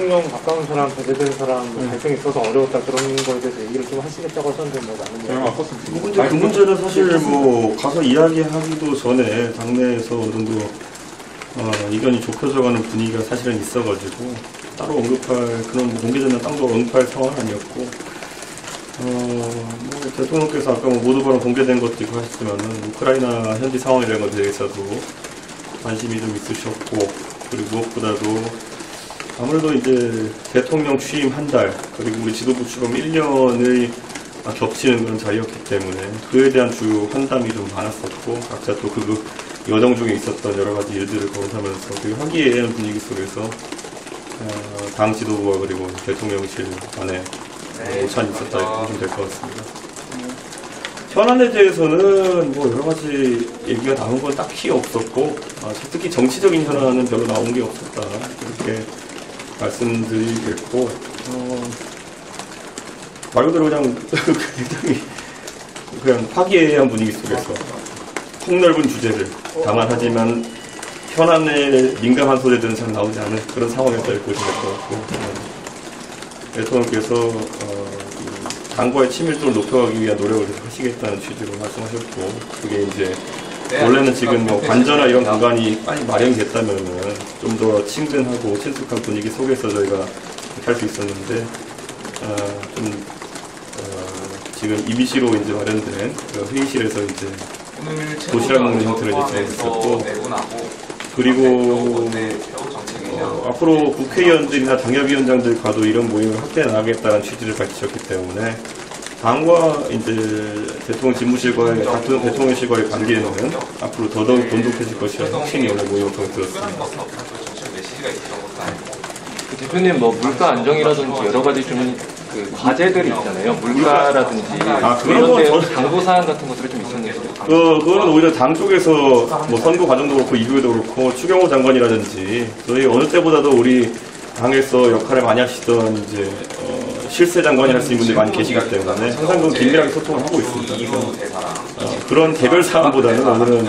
대통령 가까운 사람, 배제된 사람, 갈등이 있어서 어려웠다 그런 거에 대해서 얘기를 좀 하시겠다고 하셨는데 뭐 나는 근데 그 문제는 사실 뭐 가서 이야기하기도 전에 당내에서 어느 정도 의견이 좁혀져가는 분위기가 사실은 있어가지고 따로 언급할 그런 공개되는 땅도 언급할 상황은 아니었고 뭐 대통령께서 아까 뭐 모두 발언 공개된 것도 있고 하셨지만은 우크라이나 현지 상황에 대해서도 관심이 좀 있으셨고 그리고 무엇보다도 아무래도 이제 대통령 취임 한 달 그리고 우리 지도부 출범 1년의 겹치는 그런 자리였기 때문에 그에 대한 주요 환담이 좀 많았었고 각자 또 그 여정 중에 있었던 여러 가지 일들을 거론하면서 그 화기애애한 분위기 속에서 당 지도부와 그리고 대통령실 안에 오찬이 있었다 보시면 될 것 같습니다. 현안에 대해서는 뭐 여러 가지 얘기가 나온 건 딱히 없었고 특히 정치적인 현안은 별로 나온 게 없었다 이렇게 말씀드리겠고 말 그대로 그냥 굉장히 그냥 화기애애한 분위기 속에서 폭넓은 주제를 다만 현안에 민감한 소리들은 잘 나오지 않은 그런 상황에서 보시면 될 것 같고 대통령께서 당과의 친밀도를 높여가기 위한 노력을 하시겠다는 취지로 말씀하셨고 그게 이제 원래는 지금 뭐 관저나 이런 공간이 빨리 마련이 됐다면은 좀 더 친근하고 친숙한 분위기 속에서 저희가 할 수 있었는데 지금 임시로 이제 마련된 그 회의실에서 이제 도시락 먹는 형태로 이제 진행했었고 그리고 앞으로 국회의원들이나 당협위원장들과도 이런 모임을 확대해 나가겠다는 취지를 밝히셨기 때문에 당과 이제 대통령 집무실과의 같은 대통령실과의 관계는 앞으로 더더욱 돈독해질 것이라는 확신이 오늘 모임을 통해 들었습니다. 그 대표님 뭐 물가 안정이라든지 여러 가지 좀 그 과제들이 있잖아요. 물가라든지 그런 건 당부 사항 같은 것들이 좀 있었는데 그거는 오히려 당 쪽에서 뭐 선거 과정도 그렇고 이후에도 그렇고 추경호 장관이라든지 저희 어느 때보다도 우리 당에서 역할을 많이 하시던 이제 실세 장관이 할 수 있는 분들이 많이 계시기 때문에 항상 그 긴밀하게 소통을 하고 있습니다. 그래서 그런 개별 사안보다는 오늘은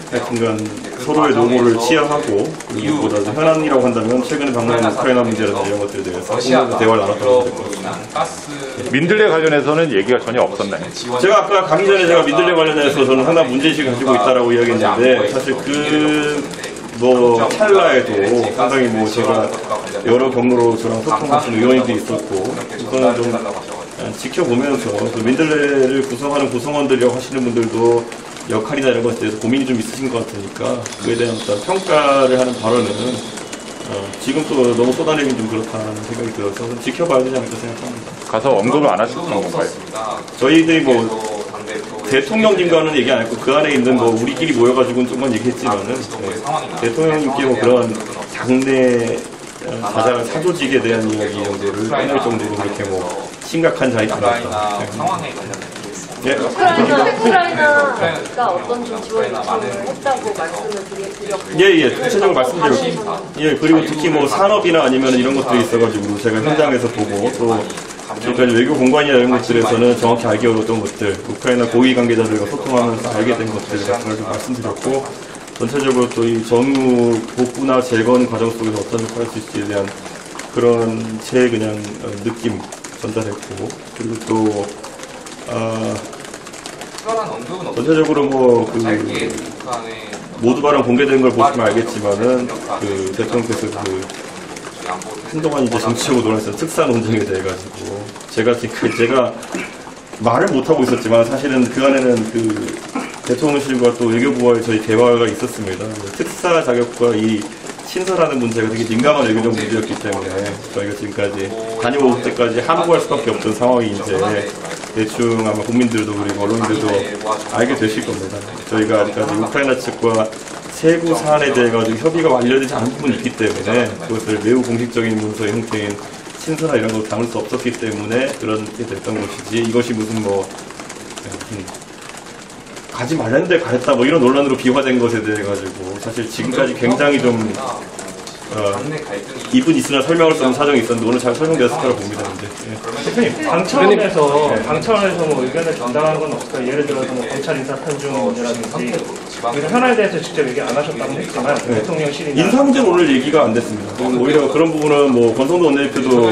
하여튼간 서로의 노고를 치하하고 그리고 무엇보다도 현안이라고 한다면 최근에 방문한 우크라이나 문제라든지 이런 것들에 대해서 대화를 나눴다고 될 것 같습니다. 민들레 관련해서는 얘기가 전혀 없었나요? 제가 아까 가기 전에 제가 민들레 관련해서 저는 상당 문제의식을 가지고 있다라고 이야기했는데 사실 뭐 찰나에도 상당히 뭐 제가 여러 경로로 저랑 소통하시는 의원님들이 있었고 그거는 좀 지켜보면서 민들레를 구성하는 구성원들이라고 하시는 분들도 역할이나 이런 것에 대해서 고민이 좀 있으신 것 같으니까 그에 대한 어떤 평가를 하는 발언은 지금 또 너무 쏟아내긴 좀 그렇다는 생각이 들어서 좀 지켜봐야 되지 않을까 생각합니다. 가서 언급을 안 하셨던 건가요? 저희들이 뭐 대통령님과는 얘기 안 했고 그 안에 있는 뭐 우리끼리 모여가지고는 조금만 얘기했지만은 대통령님께 뭐 그런 당내 사조직에 대한 이야기 정도를 꺼낼 정도로 그렇게 뭐 심각한 자리가 아니었다. 네. 우크라이나가 어떤 좀 지원을 했다고 말씀을 드렸고 예, 구체적으로 말씀드렸고 예, 그리고 특히 뭐 산업이나 아니면 이런 것들이 있어가지고 제가 현장에서 보고 또 지금까지 외교 공간이나 이런 것들에서는 정확히 알기 어려웠던 것들 우크라이나 고위 관계자들과 소통하면서 알게 된 것들 같은 걸 좀 말씀드렸고 전체적으로 또 이 전후 복구나 재건 과정 속에서 어떤 역할을 할 수 있을지에 대한 그런 제 그냥 느낌 전달했고 그리고 또 전체적으로 뭐 모두 발언 공개된 걸 보시면 알겠지만은 그 대통령께서 한동안 이제 정치적으로 논의했던 특사 논쟁에 대해 가지고 제가 말을 못 하고 있었지만 사실은 그 안에는 그 대통령실과 또 외교부와의 저희 대화가 있었습니다. 특사 자격과 이 신설하는 문제가 되게 민감한 외교적 문제였기 때문에 저희가 지금까지 다녀올 때까지 함구할 수밖에 없던 상황이 이제 대충 아마 국민들도 그리고 언론인들도 알게 되실 겁니다. 저희가 아직까지 우크라이나 측과 세부 사안에 대해 가지고 협의가 완료되지 않은 부분이 있기 때문에 그것을 매우 공식적인 문서의 형태인 신설나 이런 걸 담을 수 없었기 때문에 그렇게 됐던 것이지 이것이 무슨 뭐 가지 말랬는데 가했다 뭐 이런 논란으로 비화된 것에 대해 가지고 사실 지금까지 굉장히 좀 이분 있으나 설명할 수 없는 사정이 있었는데 오늘 잘 설명되었을 거라고 봅니다. 이제. 대표님, 당 차원에서 뭐 의견을 전달하는 건 없을까요? 예를 들어서 뭐 검찰 인사 탄중이라든지 현안에 대해서 직접 얘기 안 하셨다고 했지만 대통령실이나 인사 문제는 오늘 얘기가 안 됐습니다. 오히려 그런 부분은 뭐 권성동 원내대표도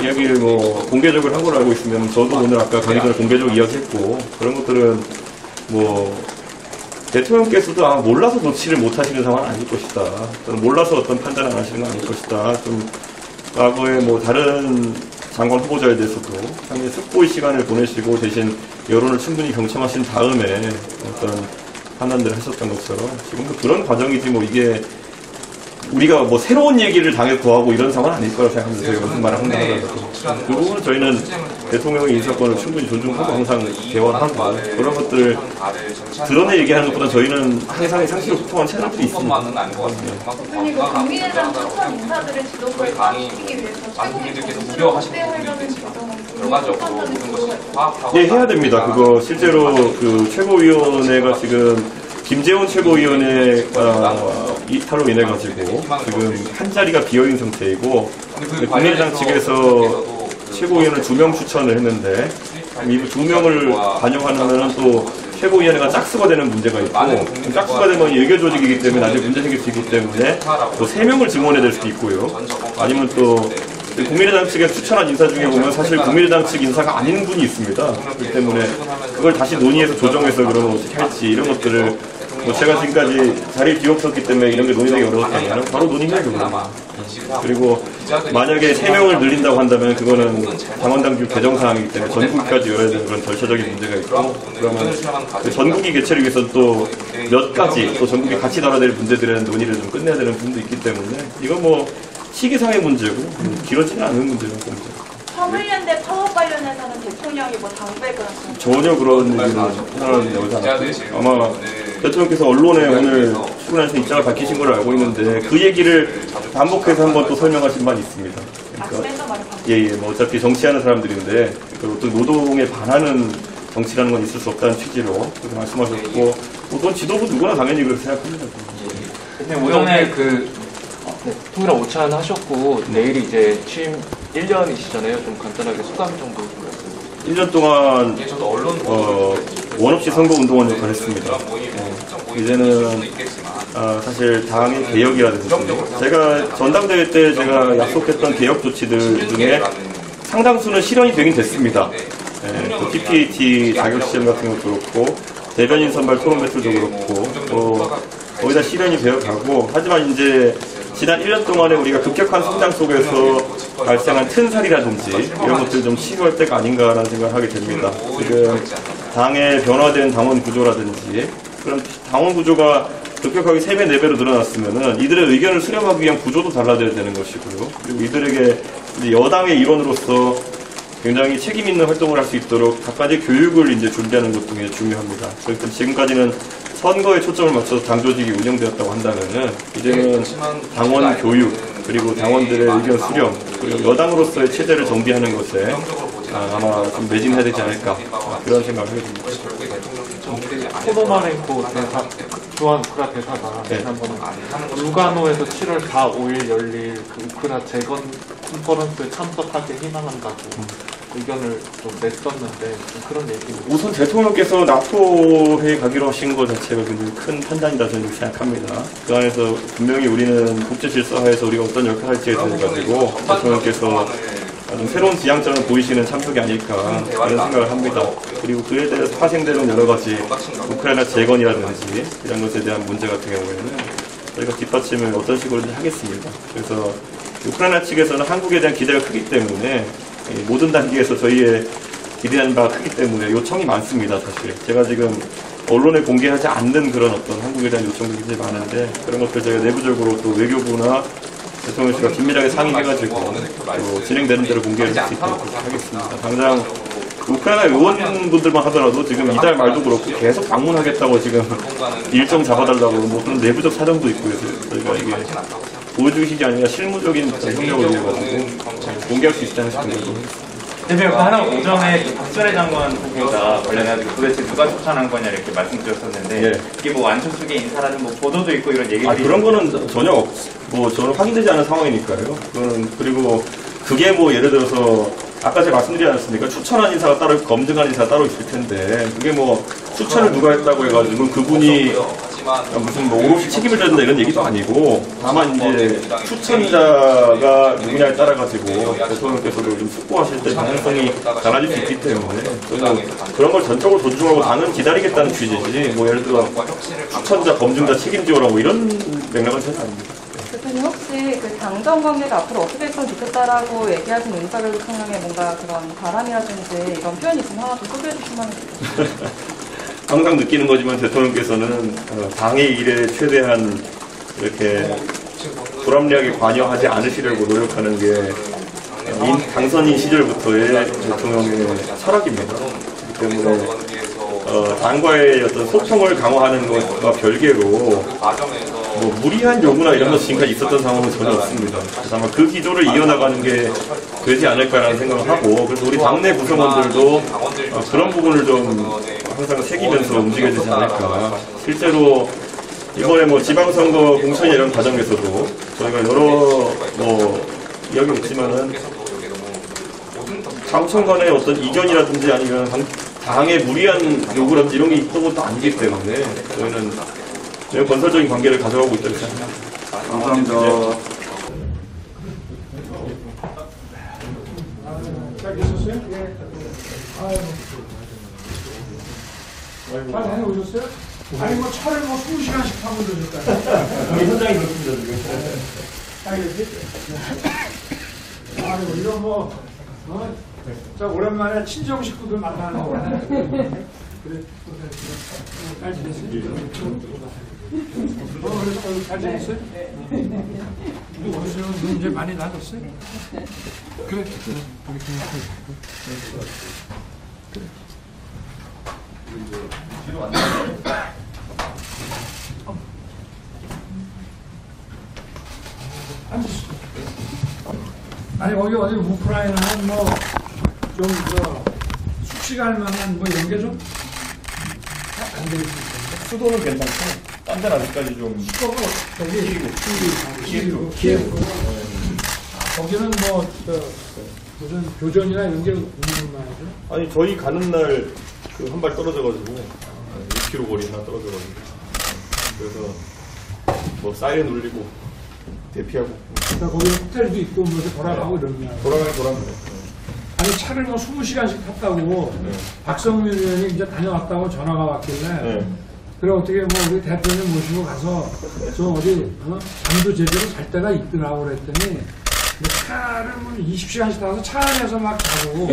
이야기를 뭐 공개적으로 한 걸로 알고 있으면 저도 오늘 아까 가기 전에 공개적으로 이야기했고 그런 것들은 뭐 대통령께서도 아마 몰라서 조치를 못 하시는 상황은 아닐 것이다. 또는 몰라서 어떤 판단을 안 하시는 건 아닐 것이다. 좀 과거에 뭐 다른 장관 후보자에 대해서도 상당히 숙고의 시간을 보내시고 대신 여론을 충분히 경청하신 다음에 어떤 판단들을 하셨던 것처럼 지금도 그런 과정이지 뭐 이게 우리가 뭐 새로운 얘기를 당에 구하고 이런 상황은 아닐 거라고 생각합니다. 저희가 무슨 말을 한다 하더라도. 그 부분은 저희는 대통령의 인사권을 충분히 존중하고 항상 대화하고 그런 것들을 드러내 얘기하는 것보다 저희는 항상 상시로 소통한 채널도 있습니다. 대표님, 국민의당 추천 인사들의 지도부에 빠지기 위해서 최고위원회라는 결정을 예, 해야 됩니다. 그거 실제로 그 최고위원회가 지금 김재원 최고위원회가 이탈로 인해 가지고 지금 한 자리가 비어 있는 상태이고 국민의당 측에서 최고위원을 2명 추천을 했는데 이 2명을 반영하면 또 최고위원회가 짝수가 되는 문제가 있고 짝수가 되면 예결 조직이기 때문에 나중에 문제 생길 수 있기 때문에 또 3명을 증원해야 될 수도 있고요. 아니면 또 국민의당 측에 추천한 인사 중에 보면 사실 국민의당 측 인사가 아닌 분이 있습니다. 그렇기 때문에 그걸 다시 논의해서 조정해서 그러면 어떻게 할지 이런 것들을 뭐 제가 지금까지 자리를 비웠었기 때문에 이런 게 논의되기 어려웠다면 바로 논의해야 되거든요. 그리고 만약에 3명을 늘린다고 한다면 그거는 당원당규 개정 사항이기 때문에 전국까지 열어야 되는 그런 절차적인 문제가 있고 그러면 그 전국이 개최를 위해서 또 몇 가지 또 전국이 같이 다뤄야 될 문제들에 대한 논의를 좀 끝내야 되는 부분도 있기 때문에 이건 뭐 시기상의 문제고 길어지는 않는 문제라고 봅니다. 화물연대 파업 관련해서는 대통령이 뭐 당백을 전혀 그런 얘기는 하나는 나오지 않았고 아마 대통령께서 언론에 오늘 출근하신 입장을 밝히신 걸 알고 있는데 그 얘기를 반복해서 한번 또 설명하신 바는 있습니다. 그러니까 뭐 어차피 정치하는 사람들인데 그 어떤 노동에 반하는 정치라는 건 있을 수 없다는 취지로 그렇게 말씀하셨고 그건 지도부 누구나 당연히 그렇게 생각합니다. 오전에 통일화 5차 하셨고 내일이 이제 취임 1년이시잖아요. 좀 간단하게 소감 정도 좀 말씀해 1년 동안 원 없이 선거운동원 역할을 했습니다. 이제는 사실 당의 개혁이라든지 제가 전당대회 때 제가 약속했던 개혁 조치들 중에 상당수는 실현이 되긴 됐습니다. 또 PPAT 자격시험 같은 것도 그렇고 대변인 선발 토론 배틀도 그렇고 거의 다 실현이 되어 가고 하지만 이제 지난 1년 동안에 우리가 급격한 성장 속에서 발생한 튼살이라든지 이런 것들 좀 치유할 때가 아닌가라는 생각을 하게 됩니다. 지금 당의 변화된 당원 구조라든지 그런 당원 구조가 급격하게 3배, 4배로 늘어났으면은 이들의 의견을 수렴하기 위한 구조도 달라져야 되는 것이고요. 그리고 이들에게 이제 여당의 일원으로서 굉장히 책임 있는 활동을 할 수 있도록 각가지 교육을 이제 준비하는 것도 굉장히 중요합니다. 그래서 지금까지는 선거에 초점을 맞춰서 당 조직이 운영되었다고 한다면은 이제는 당원 교육 그리고 당원들의 의견 수렴 그리고 여당으로서의 체제를 정비하는 것에 아마 좀 매진해야 되지 않을까 그런 생각을 하게 됩니다. 포도마렌코 대사, 주한 우크라 대사가 지난번에 루가노에서 7월 4, 5일 열릴 그 우크라 재건 컨퍼런스에 참석하길 희망한다고 의견을 좀 냈었는데 좀 그런 얘기는 우선 대통령께서 나토에 가기로 하신 것 자체가 굉장히 큰 판단이다 저는 생각합니다. 그 안에서 분명히 우리는 국제 질서하에서 우리가 어떤 역할을 할지에 대해 가지고 대통령께서 좀 새로운 지향점을 보이시는 참석이 아닐까 그런 생각을 합니다. 그리고 그에 대해서 파생되는 여러 가지 우크라이나 재건이라든지 이런 것에 대한 문제 같은 경우에는 저희가 뒷받침을 어떤 식으로든지 하겠습니다. 그래서 우크라이나 측에서는 한국에 대한 기대가 크기 때문에 모든 단계에서 저희의 기대하는 바가 크기 때문에 요청이 많습니다. 사실 제가 지금 언론에 공개하지 않는 그런 어떤 한국에 대한 요청들이 굉장히 많은데 그런 것들 저희가 내부적으로 또 외교부나 대통령실과 긴밀하게 상의해가지고 또 진행되는 대로 공개할 수 있도록 하겠습니다. 당장 우크라이나 의원분들만 하더라도 지금 이달 말도 그렇고 계속 방문하겠다고 지금 일정 잡아달라고 뭐 그런 내부적 사정도 있고 해서 저희가 이게 보여주기식이 아니라 실무적인 협력을 위해가지고 공개할 수 있지 않을까 생각합니다. 대표님 하나 오전에 그 박순애 장관 후보자 관련해서 도대체 누가 추천한 거냐 이렇게 말씀드렸었는데 예. 이게 뭐 안철수계 인사라는 뭐 보도도 있고 이런 얘기들이 그런 거는 전혀 저는 확인되지 않은 상황이니까요. 그거는 그리고 그게 뭐 예를 들어서 아까 제가 말씀드리지 않았습니까? 추천한 인사가 따로 검증한 인사가 따로 있을 텐데 그게 뭐 추천을 누가 했다고 해가지고 그분이 무슨 뭐 오롯이 책임을 져야 이런 얘기도 아니고 다만 이제 추천자가 누구냐에 따라 가지고 대통령께서도 좀 숙고하실 때 방향성이 달라질 수 있기 때문에 저는 그런 걸 전적으로 존중하고 당은 기다리겠다는 취지지 뭐 예를 들어 추천자 검증자 책임지어라고 이런 맥락은 전혀 아닙니다. 대표님 혹시 그 당정 관계가 앞으로 어떻게 했으면 좋겠다라고 얘기하신 윤석열 대통령의 뭔가 그런 바람이라든지 이런 표현이 있으면 하나 좀 소개해 주시면 좋겠습니다. 항상 느끼는 거지만 대통령께서는 당의 일에 최대한 이렇게 불합리하게 관여하지 않으시려고 노력하는 게 당선인 시절부터의 대통령의 철학입니다. 그렇기 때문에 당과의 어떤 소통을 강화하는 것과 별개로 뭐 무리한 요구나 이런 것 지금까지 있었던 상황은 전혀 없습니다. 그래서 아마 그 기조를 이어나가는 게 되지 않을까라는 생각을 하고 그래서 우리 당내 구성원들도 그런 부분을 좀 항상 새기면서 움직여지지 않을까. 실제로 이번에 뭐 지방선거 공천이 이런 과정에서도 저희가 여러 뭐 이야기 없지만은 당청 간의 어떤 이견이라든지 아니면 당의 무리한 요구라든지 이런 게 있던 것도 아니기 때문에 저희는 건설적인 관계를 가져가고 있다고 생각합니다. 감사합니다. 잘 다녀오셨어요? 아니 뭐 차를 뭐 20시간씩 타고 그러셨다. 우리 현장이 그렇습니다 지금. 아이고 이런 뭐 자 오랜만에 친정 식구들 만나는 거네. 그래. 잘 지냈어요? 그래서 잘 지냈어요? 우리 원수는 눈 이제 많이 나졌어요? 그래. 아니 거기 어디 우크라이나는 뭐좀 숙식할 만한 뭐 이런 게 좀 안 돼 있습니다. 수도는 괜찮고 딴 데는 아직까지 좀 수도가 저기 키예브. 거기는 뭐 무슨 교전이나 이런 게 없는 말이죠. 아니 저희 가는 날 그 한 발 떨어져가지고 6km 거리 하나 떨어져가지고 그래서 뭐 사이렌 울리고 대피하고 그러니까 거기 호텔도 있고 뭐 이렇게 돌아가고 이러냐. 돌아가요. 아니 차를 뭐 20시간씩 탔다고 박성민 의원이 이제 다녀왔다고 전화가 왔길래 네. 그래 어떻게 뭐 우리 대표님 모시고 가서 저 어디 잠도 제대로 잘 때가 있더라고 그랬더니 차를 뭐 20시간씩 타서 차 안에서 막 자고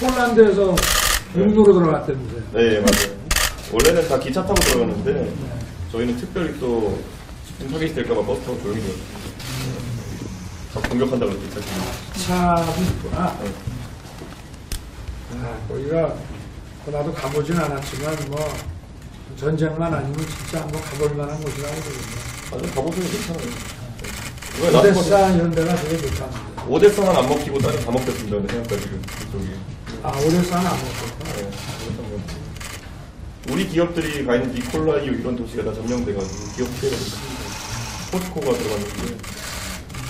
폴란드에서 육로로 들어갔다면서요. 네 맞아요. 원래는 다 기차 타고 들어가는데 저희는 특별히 또 집중 타겟이 될까봐 버스 타고 조용히 들어갔어요. 공격한다고 했죠. 차도 있구나. 거기가 나도 가보진 않았지만 뭐 전쟁만 아니면 진짜 한번 가볼 만한 곳이라고 그러거든요. 아주 가보시면 괜찮아요. 오데사 이런 데가 되게 좋답니다. 오데사는 안 먹히고 다른 다 먹혔습니다. 생각보다 지금 그쪽이. 오데사는 안 먹었구나. 네, 우리 기업들이 가 있는 니콜라이오 이런 도시가 다 점령돼가지고 기업 피해가 큽니다. 포스코가 들어갔는데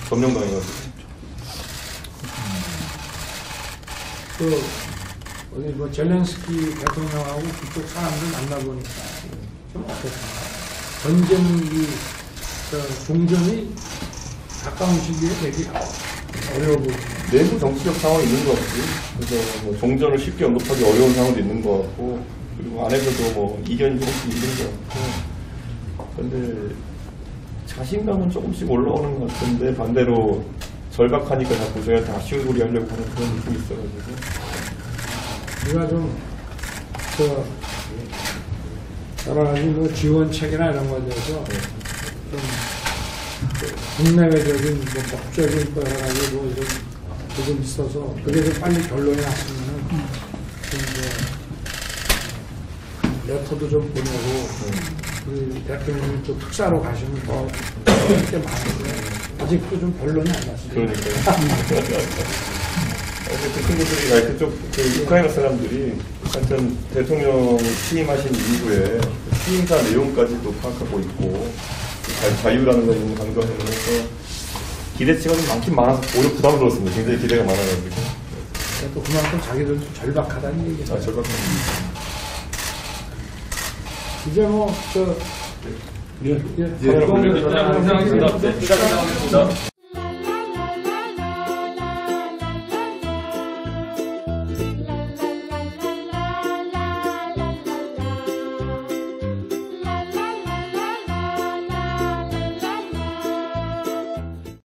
점령당해가지고. 어디 뭐 젤렌스키 대통령하고 그쪽 사람들 만나보니까 좀 어떻습니까? 전쟁이 종전이 가까운 시기에 되게 어려워 보입니다. 내부 정치적 상황이 있는 것 같고요. 그래서 뭐 종전을 쉽게 언급하기 어려운 상황도 있는 것 같고, 그리고 안에서도 뭐 이견이 조금씩 있는 것 같고. 근데 자신감은 조금씩 올라오는 것 같은데 반대로 절박하니까 자꾸 저희가 다 아쉬운 소리 하려고 하는 그런 느낌이 있어가지고. 우리가 좀 여러 가지 뭐 지원책이나 이런 거에 대해서 좀 국내외적인 뭐 법적인 여러 가지 뭐 이런 부분이 있어서 그게 좀 빨리 결론이 났으면은 좀 이제 레터도 좀 보내고 우리 대통령이 또 특사로 가시면 더 할 게 많은데 아직 아직도 좀 결론이 안 났습니다. 그러니까요. 그 친구들이, 아니, 그쪽, 우크라이나 사람들이 하여튼 대통령 취임하신 이후에 취임사 내용까지도 파악하고 있고, 자유라는 거 있는 강조하면서 기대치가 좀 많긴 많아서 오히려 부담스러웠습니다. 굉장히 기대가 많아가지고. 또 그만큼 자기들도 절박하다는 얘기죠. 절박합니다. 이제 뭐, 저, 예. 예, 예.